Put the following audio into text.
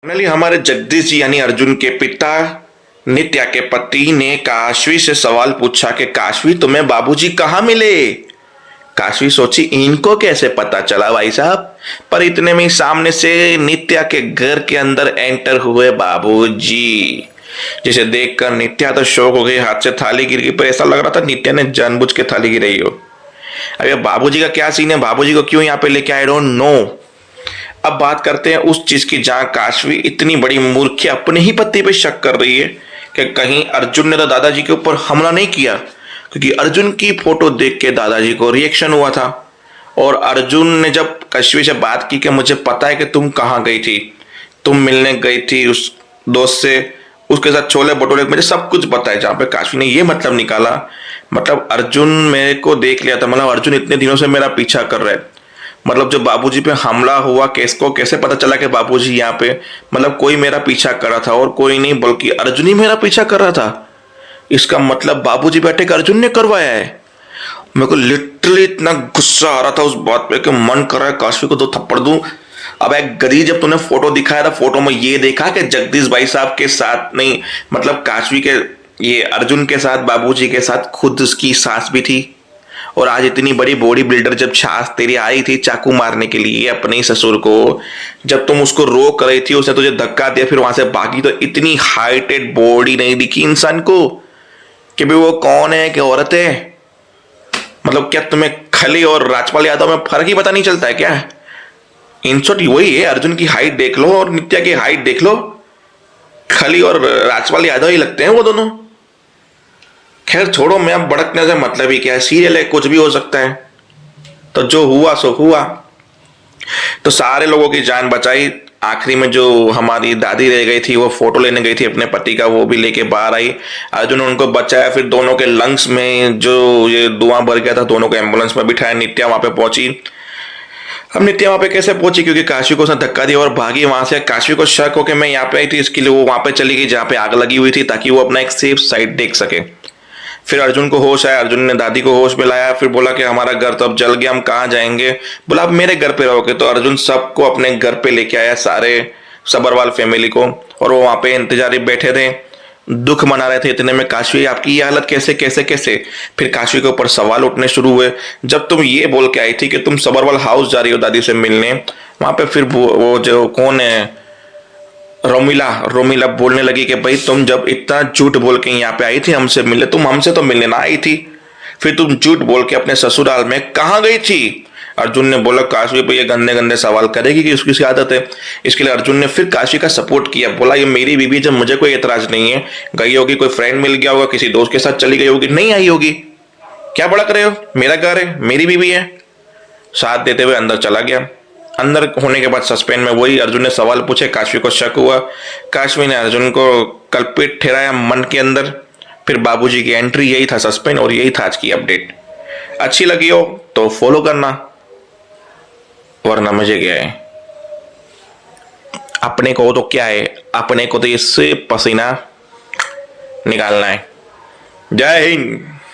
Finally हमारे जगदीश जी यानी अर्जुन के पिता नित्या के पति ने काशवी से सवाल पूछा कि काशवी तुम्हें बाबूजी कहाँ मिले। काशवी सोची इनको कैसे पता चला भाई साहब। पर इतने में ही सामने से नित्या के घर के अंदर एंटर हुए बाबूजी, जिसे देखकर नित्या तो शौक हो गई, हाथ से थाली गिर गई। पर ऐसा लग रहा था नित्या ने जानबूझ के थाली गिराई हो। अब ये बाबूजी का क्या सीन है, बाबूजी को क्यों यहाँ पे लेके आई डोंट नो। अब बात करते हैं उस चीज की जहां काशवी इतनी बड़ी मूर्ख अपने ही पति पे शक कर रही है कि कहीं अर्जुन ने तो दादाजी के ऊपर हमला नहीं किया, क्योंकि अर्जुन की फोटो देख के दादाजी को रिएक्शन हुआ था। और अर्जुन ने जब काशवी से बात की कि मुझे पता है कि तुम कहाँ गई थी, तुम मिलने गई थी उस दोस्त से, उसके साथ छोले भटूरे, मुझे सब कुछ पता है। जहां पे काशवी ने ये मतलब निकाला, मतलब अर्जुन मेरे को देख लिया था, मतलब अर्जुन इतने दिनों से मेरा पीछा कर रहा है। मतलब जो बाबूजी पे हमला हुआ केस को कैसे पता चला कि बाबूजी यहाँ पे, मतलब कोई मेरा पीछा कर रहा था और कोई नहीं बल्कि अर्जुन ही मेरा पीछा कर रहा था। इसका मतलब बाबूजी पे अटैक अर्जुन ने करवाया है। मेरे को लिटरली इतना गुस्सा आ रहा था उस बात पे कि मन कर रहा है काशवी को दो थप्पड़ दूं। अब एक गधी, जब तूने फोटो दिखाया था, फोटो में ये देखा कि जगदीश भाई साहब के साथ नहीं, मतलब काशवी के, ये अर्जुन के साथ, बाबूजी के साथ खुद उसकी सास भी थी। और आज इतनी बड़ी बॉडी बिल्डर जब छाछ तेरी आई थी चाकू मारने के लिए अपने ही ससुर को, जब तुम उसको रोक रही थी, उसने तुझे धक्का दिया, फिर वहां से भागी, तो इतनी हाइटेड बॉडी नहीं दिखी इंसान को कि भाई वो कौन है कि औरत है। मतलब क्या तुम्हें खली और राजपाल यादव में फर्क ही पता नहीं चलता है क्या? इन शॉर्ट वही है, अर्जुन की हाइट देख लो और नित्या की हाइट देख लो, खली और राजपाल यादव ही लगते हैं वो दोनों। खैर छोड़ो, मैं अब भड़कने से मतलब ही क्या है, सीरियल है, कुछ भी हो सकता है। तो जो हुआ सो हुआ। तो सारे लोगों की जान बचाई। आखिरी में जो हमारी दादी रह गई थी, वो फोटो लेने गई थी अपने पति का, वो भी लेके बाहर आई। अर्जुन ने उनको बचाया, फिर दोनों के लंग्स में जो ये धुआं भर गया था, दोनों को एम्बुलेंस में बिठाया। नित्या वहां पे पहुंची। अब नित्या वहां पे कैसे पहुंची, क्योंकि काशवी को उसने धक्का दिया और भागी वहां से। काशवी को शक हो कि मैं यहाँ पे आई थी, इसके लिए वो वहां पे चली गई जहाँ पे आग लगी हुई थी, ताकि वो अपना एक सेफ साइड देख सके। फिर अर्जुन को होश आया, अर्जुन ने दादी को होश में लाया, फिर बोला कि हमारा घर तो अब जल गया, हम कहाँ जाएंगे। बोला आप मेरे घर पे रहोगे। तो अर्जुन सबको अपने घर पे लेके आया, सारे सबरवाल फैमिली को, और वो वहां पे इंतजारी बैठे थे, दुख मना रहे थे। इतने में काशवी, आपकी ये हालत कैसे कैसे कैसे। फिर काशवी के ऊपर सवाल उठने शुरू हुए। जब तुम ये बोल के आई थी कि तुम सबरवाल हाउस जा रही हो दादी से मिलने, वहां पे फिर वो जो कौन है, रोमिला रोमिला बोलने लगी कि भाई तुम जब इतना झूठ बोल के यहाँ पे आई थी हमसे मिलने, तुम हमसे तो मिलने ना आई थी, फिर तुम झूठ बोल के अपने ससुराल में कहाँ गई थी। अर्जुन ने बोला काशवी पे ये गंदे गंदे सवाल करेगी कि उसकी आदत है। इसके लिए अर्जुन ने फिर काशवी का सपोर्ट किया, बोला ये मेरी बीवी, जब मुझे कोई एतराज नहीं है, गई होगी, कोई फ्रेंड मिल गया होगा, किसी दोस्त के साथ चली गई होगी, नहीं आई होगी, क्या भड़क रहे हो, मेरा घर है, मेरी बीवी है। साथ देते हुए अंदर चला गया। अंदर होने के बाद सस्पेंस में वही अर्जुन ने सवाल पूछे, काशवी को शक हुआ, काशवी ने अर्जुन को कल्पित ठहराया मन के अंदर। फिर बाबूजी की एंट्री, यही था सस्पेंस और यही था आज की अपडेट। अच्छी लगी हो तो फॉलो करना, वरना मुझे क्या है, अपने को तो क्या है, अपने को तो इससे पसीना निकालना है। जय हिंद।